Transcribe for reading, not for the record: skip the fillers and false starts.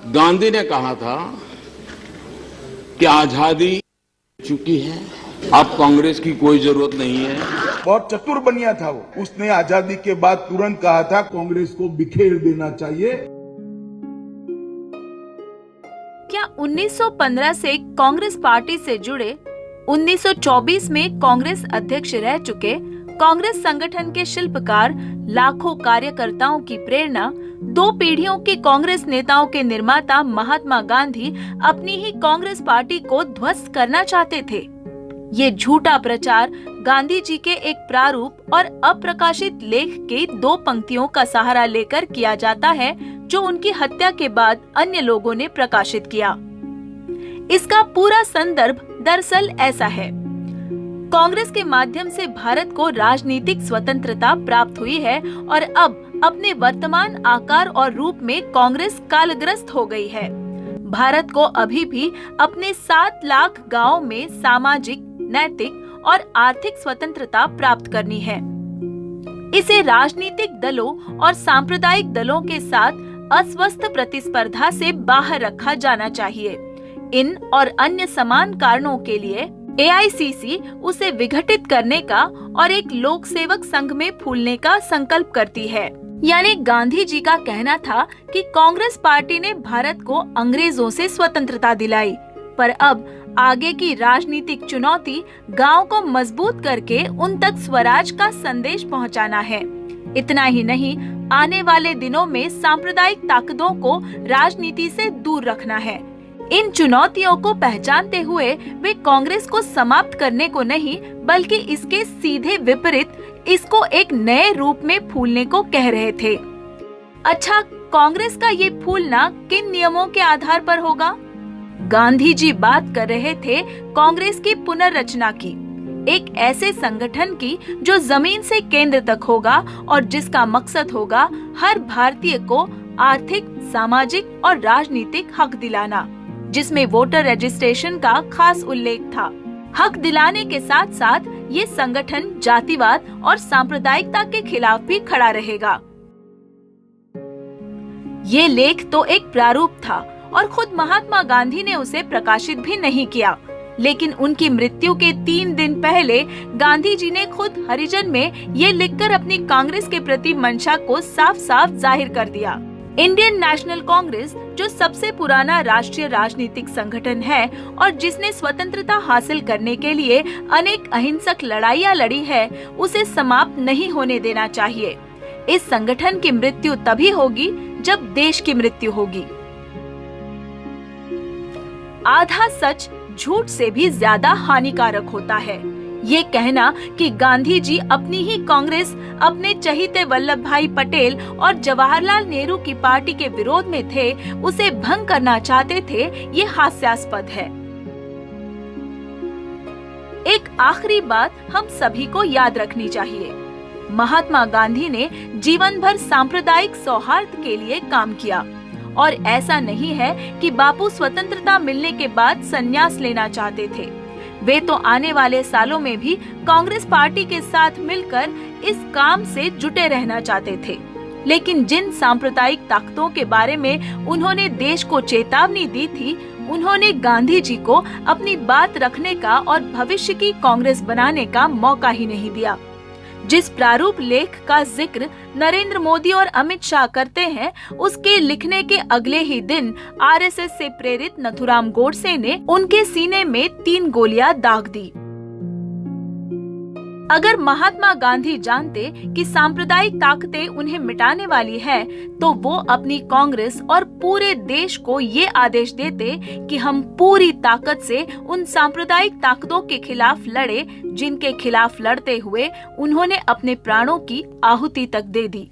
गांधी ने कहा था कि आजादी चुकी है, अब कांग्रेस की कोई जरूरत नहीं है। बहुत चतुर बनिया था वो। उसने आजादी के बाद तुरंत कहा था कांग्रेस को बिखेर देना चाहिए। क्या 1915 से कांग्रेस पार्टी से जुड़े 1924 में कांग्रेस अध्यक्ष रह चुके कांग्रेस संगठन के शिल्पकार लाखों कार्यकर्ताओं की प्रेरणा, 2 पीढ़ियों के कांग्रेस नेताओं के निर्माता महात्मा गांधी अपनी ही कांग्रेस पार्टी को ध्वस्त करना चाहते थे? ये झूठा प्रचार गांधी जी के एक प्रारूप और अप्रकाशित लेख के 2 पंक्तियों का सहारा लेकर किया जाता है, जो उनकी हत्या के बाद अन्य लोगों ने प्रकाशित किया। इसका पूरा संदर्भ दरअसल ऐसा है। कांग्रेस के माध्यम से भारत को राजनीतिक स्वतंत्रता प्राप्त हुई है और अब अपने वर्तमान आकार और रूप में कांग्रेस कालग्रस्त हो गई है। भारत को अभी भी अपने 7 लाख गांवों में सामाजिक, नैतिक और आर्थिक स्वतंत्रता प्राप्त करनी है। इसे राजनीतिक दलों और सांप्रदायिक दलों के साथ अस्वस्थ प्रतिस्पर्धा से बाहर रखा जाना चाहिए। इन और अन्य समान कारणों के लिए एआईसीसी उसे विघटित करने का और एक लोक सेवक संघ में फूलने का संकल्प करती है। यानी गांधी जी का कहना था कि कांग्रेस पार्टी ने भारत को अंग्रेजों से स्वतंत्रता दिलाई, पर अब आगे की राजनीतिक चुनौती गांव को मजबूत करके उन तक स्वराज का संदेश पहुंचाना है। इतना ही नहीं, आने वाले दिनों में सांप्रदायिक ताकतों को राजनीति से दूर रखना है। इन चुनौतियों को पहचानते हुए वे कांग्रेस को समाप्त करने को नहीं, बल्कि इसके सीधे विपरीत इसको एक नए रूप में फूलने को कह रहे थे। अच्छा, कांग्रेस का ये फूलना किन नियमों के आधार पर होगा? गांधी जी बात कर रहे थे कांग्रेस की पुनर्रचना की, एक ऐसे संगठन की जो जमीन से केंद्र तक होगा और जिसका मकसद होगा हर भारतीय को आर्थिक, सामाजिक और राजनीतिक हक दिलाना, जिसमें वोटर रजिस्ट्रेशन का खास उल्लेख था। हक दिलाने के साथ साथ ये संगठन जातिवाद और सांप्रदायिकता के खिलाफ भी खड़ा रहेगा। ये लेख तो एक प्रारूप था और खुद महात्मा गांधी ने उसे प्रकाशित भी नहीं किया, लेकिन उनकी मृत्यु के 3 दिन पहले गांधी जी ने खुद हरिजन में ये लिखकर अपनी कांग्रेस के प्रति मंशा को साफ साफ जाहिर कर दिया। इंडियन नेशनल कांग्रेस, जो सबसे पुराना राष्ट्रीय राजनीतिक संगठन है और जिसने स्वतंत्रता हासिल करने के लिए अनेक अहिंसक लड़ाइयाँ लड़ी है, उसे समाप्त नहीं होने देना चाहिए। इस संगठन की मृत्यु तभी होगी जब देश की मृत्यु होगी। आधा सच झूठ से भी ज्यादा हानिकारक होता है। ये कहना कि गांधी जी अपनी ही कांग्रेस अपने चहीते वल्लभ भाई पटेल और जवाहरलाल नेहरू की पार्टी के विरोध में थे, उसे भंग करना चाहते थे, ये हास्यास्पद है। एक आखिरी बात हम सभी को याद रखनी चाहिए। महात्मा गांधी ने जीवन भर सांप्रदायिक सौहार्द के लिए काम किया और ऐसा नहीं है कि बापू स्वतंत्रता मिलने के बाद संन्यास लेना चाहते थे। वे तो आने वाले सालों में भी कांग्रेस पार्टी के साथ मिलकर इस काम से जुटे रहना चाहते थे। लेकिन जिन सांप्रदायिक ताकतों के बारे में उन्होंने देश को चेतावनी दी थी, उन्होंने गांधी जी को अपनी बात रखने का और भविष्य की कांग्रेस बनाने का मौका ही नहीं दिया। जिस प्रारूप लेख का जिक्र नरेंद्र मोदी और अमित शाह करते हैं, उसके लिखने के अगले ही दिन आरएसएस से प्रेरित नथुराम गोडसे ने उनके सीने में 3 गोलियां दाग दी। अगर महात्मा गांधी जानते कि सांप्रदायिक ताकतें उन्हें मिटाने वाली है, तो वो अपनी कांग्रेस और पूरे देश को ये आदेश देते कि हम पूरी ताकत से उन सांप्रदायिक ताकतों के खिलाफ लड़े, जिनके खिलाफ लड़ते हुए उन्होंने अपने प्राणों की आहुति तक दे दी।